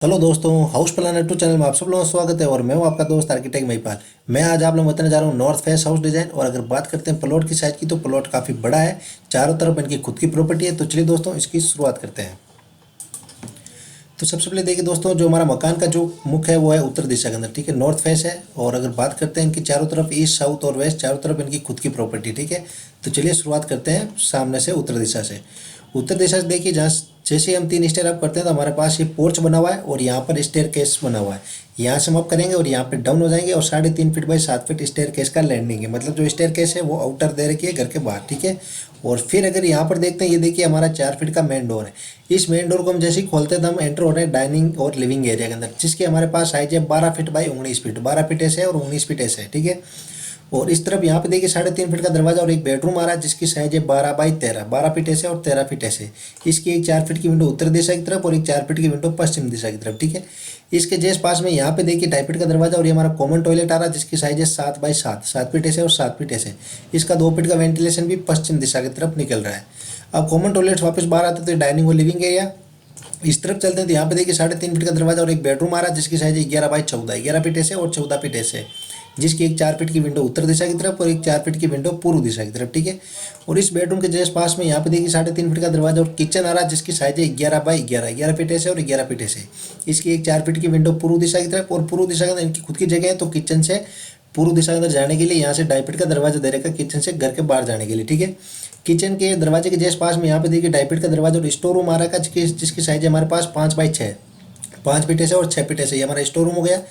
Hello दोस्तों, house planner to channel में आप सब लोगों का स्वागत है। और मैं हूं आपका दोस्त आर्किटेक्ट महिपाल। मैं आज आप लोगों को बताने जा रहा हूं नॉर्थ फेस हाउस डिज़ाइन। और अगर बात करते हैं प्लॉट की साइज़ की, तो प्लॉट काफ़ी बड़ा है, चारों तरफ इनकी खुद की प्रॉपर्टी है। तो चलिए दोस्तों, इसकी शुरुआत करते हैं। तो सबसे पहले देखिए दोस्तों, जो हमारा मकान का जो मुख है वो है उत्तर दिशा के अंदर, ठीक है, नॉर्थ फेस है। और अगर बात करते हैं इनकी चारों तरफ, ईस्ट साउथ और वेस्ट, चारों तरफ इनकी खुद की प्रॉपर्टी, ठीक है। तो चलिए शुरुआत करते हैं सामने से, उत्तर दिशा से। उत्तर दिशा से देखिए, जहाँ जैसे हम 3 स्टेयर अप करते हैं तो हमारे पास ये पोर्च बना हुआ है और यहाँ पर स्टेयर केस बना हुआ है। यहाँ से हम अप करेंगे और यहाँ पे डाउन हो जाएंगे। और 3.5 feet by 7 feet staircase का लैंडिंग है, मतलब जो स्टेयर केस है वो आउटर दे रखी है घर के बाहर, ठीक है। और फिर अगर यहाँ पर देखते हैं, ये देखिए हमारा 4 फीट का मेन डोर है। इस मेन डोर को हम जैसे ही खोलते हैं तो हम एंटर हो रहे हैं डाइनिंग और लिविंग एरिया के अंदर, जिसके हमारे पास साइज है 12 फीट बाई 19 फीट। 12 फीट ऐसे है और 19 फीट ऐसे है, ठीक है। और इस तरफ यहाँ पे देखिए 3.5 फीट का दरवाजा और एक बेडरूम आ रहा है, जिसकी साइज है 12 बाई 13। 12 फीट ऐसे और 13 फीट ऐसे। इसकी एक 4 फीट की विंडो उत्तर दिशा की तरफ और एक 4 फीट की विंडो पश्चिम दिशा की तरफ, ठीक है। इसके जस्ट पास में यहाँ पे देखिए 2.5 फीट का दरवाजा और ये हमारा कॉमन टॉयलेट आ रहा है, जिसकी साइज है 7 बाई 7। 7 फीट ऐसे और 7 फीट ऐसे। इसका 2 फीट का वेंटिलेशन भी पश्चिम दिशा की तरफ निकल रहा है। अब कॉमन टॉयलेट वापस बाहर आते हैं तो डाइनिंग और लिविंग एरिया। इस तरफ चलते हैं तो यहाँ पे देखिए 3.5 फीट का दरवाजा और एक बेडरूम आ रहा है, जिसकी साइज है 11 बाई 14। 11 फीट ऐसे और 14 फीट ऐसे। जिसकी एक 4 फीट की विंडो उत्तर दिशा की तरफ और एक 4 फीट की विंडो पूर्व दिशा की तरफ, ठीक है। और इस बेडरूम के जस्ट पास में यहाँ पे देखिए 3.5 फीट का दरवाजा और किचन आ रहा है, जिसकी साइज है 11 बाई 11। 11 फीट ऐसे और 11 फीट ऐसे। इसकी एक 4 फीट की विंडो पूर्व दिशा की तरफ और पूर्व दिशा के अंदर इनकी खुद की जगह है। तो किचन से पूर्व दिशा के अंदर जाने के लिए यहाँ से 2.5 फीट का दरवाजा दे रखा है किचन से घर के बाहर जाने के लिए, ठीक है। किचन के दरवाजे के जस्ट पास में यहाँ पे देखिए 2.5 फीट का दरवाजा और स्टोर रूम आ रहा है, जिसकी साइज है हमारे पास 5 बाई 6। 5 फीट ऐसे और 6 फीट ऐसे। ये हमारा स्टोर रूम हो गया।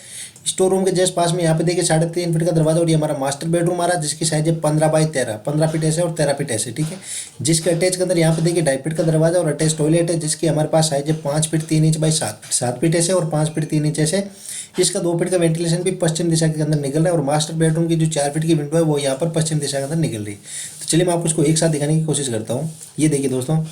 स्टोर रूम के जस्ट पास में यहाँ पे देखिए 3.5 फीट का दरवाजा और ये हमारा मास्टर बेडरूम आ रहा है, जिसकी साइज है 15 बाई 13। 15 फीट ऐसे और 13 फीट ऐसे, ठीक है। जिसके अटैच के अंदर यहाँ पे देखिए 2.5 फीट का दरवाजा और अटैच टॉयलेट है, जिसकी हमारे पास साइज है 5 feet 3 inch by 7 feet. 7 feet ऐसे और 5 फीट 3 इंच ऐसे। इसका 2 फीट का वेंटिलेशन भी पश्चिम दिशा के अंदर निकल रहा है। और मास्टर बेडरूम की जो 4 फीट की विंडो है वो यहाँ पर पश्चिम दिशा के अंदर निकल रही है। तो चलिए मैं आपको इसको एक साथ दिखाने की कोशिश करता हूँ। ये देखिए दोस्तों,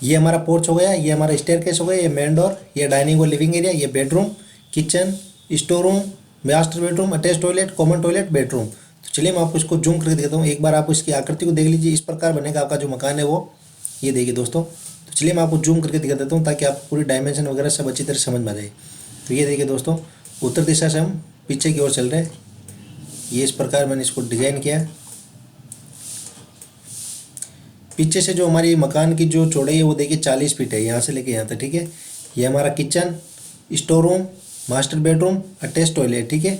ये हमारा पोर्च हो गया, ये हमारा स्टेयरकेस हो गया, ये मेन डोर, ये डाइनिंग और लिविंग एरिया, ये bedroom, kitchen, store room, master bedroom, attach toilet, common toilet, bedroom. तो चलिए मैं आपको इसको जूम करके दिखाता हूँ। एक बार आप इसकी आकृति को देख लीजिए, इस प्रकार बनेगा आपका जो मकान है वो। ये देखिए दोस्तों, तो चलिए मैं आपको जूम करके दिखा देता हूँ ताकि आप पूरी डायमेंशन वगैरह सब अच्छी तरह समझ में आ जाए। तो ये देखिए दोस्तों, उत्तर दिशा से हम पीछे की ओर चल रहे हैं। ये इस प्रकार मैंने इसको डिज़ाइन किया है। पीछे से जो हमारी मकान की जो चौड़ाई है वो देखिए 40 फीट है, यहाँ से लेके यहाँ तक, ठीक है। ये हमारा kitchen, store room, master bedroom, attach toilet, ठीक है।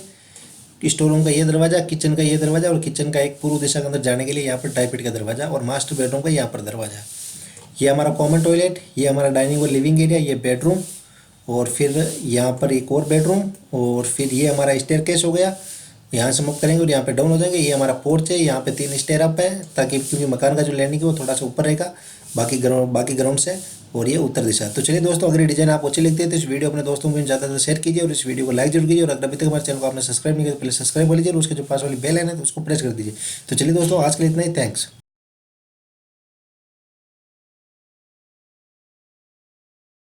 स्टोर रूम का ये दरवाजा, किचन का ये दरवाजा और किचन का एक पूर्व दिशा के अंदर जाने के लिए यहाँ पर 2.5 फीट का दरवाजा और मास्टर बेडरूम का यहाँ पर दरवाजा। ये हमारा कॉमन टॉयलेट, ये हमारा डाइनिंग और लिविंग एरिया, ये बेडरूम और फिर यहाँ पर एक और बेडरूम। और फिर ये हमारा स्टेयरकेस हो गया, यहाँ से हम अप करेंगे और यहाँ पे डाउन हो जाएंगे। ये हमारा पोर्च है, यहाँ पे 3 स्टेयर अप है, ताकि क्योंकि मकान का जो लैंडिंग है वो थोड़ा सा ऊपर रहेगा बाकी ग्राउंड से। और ये उत्तर दिशा। तो चलिए दोस्तों, अगर ये डिजाइन आपको अच्छी लगती है तो इस वीडियो अपने दोस्तों में ज़्यादा से शेयर कीजिए और इस वीडियो को लाइक जरूर कीजिए। और अगर अभी तक हमारे चैनल को आपने सब्सक्राइब नहीं किया तो पहले सब्सक्राइब कर लीजिए और उसके जो पास वाली बेल है ना तो उसको प्रेस कर दीजिए। तो चलिए दोस्तों, आज के लिए इतना ही। थैंक्स।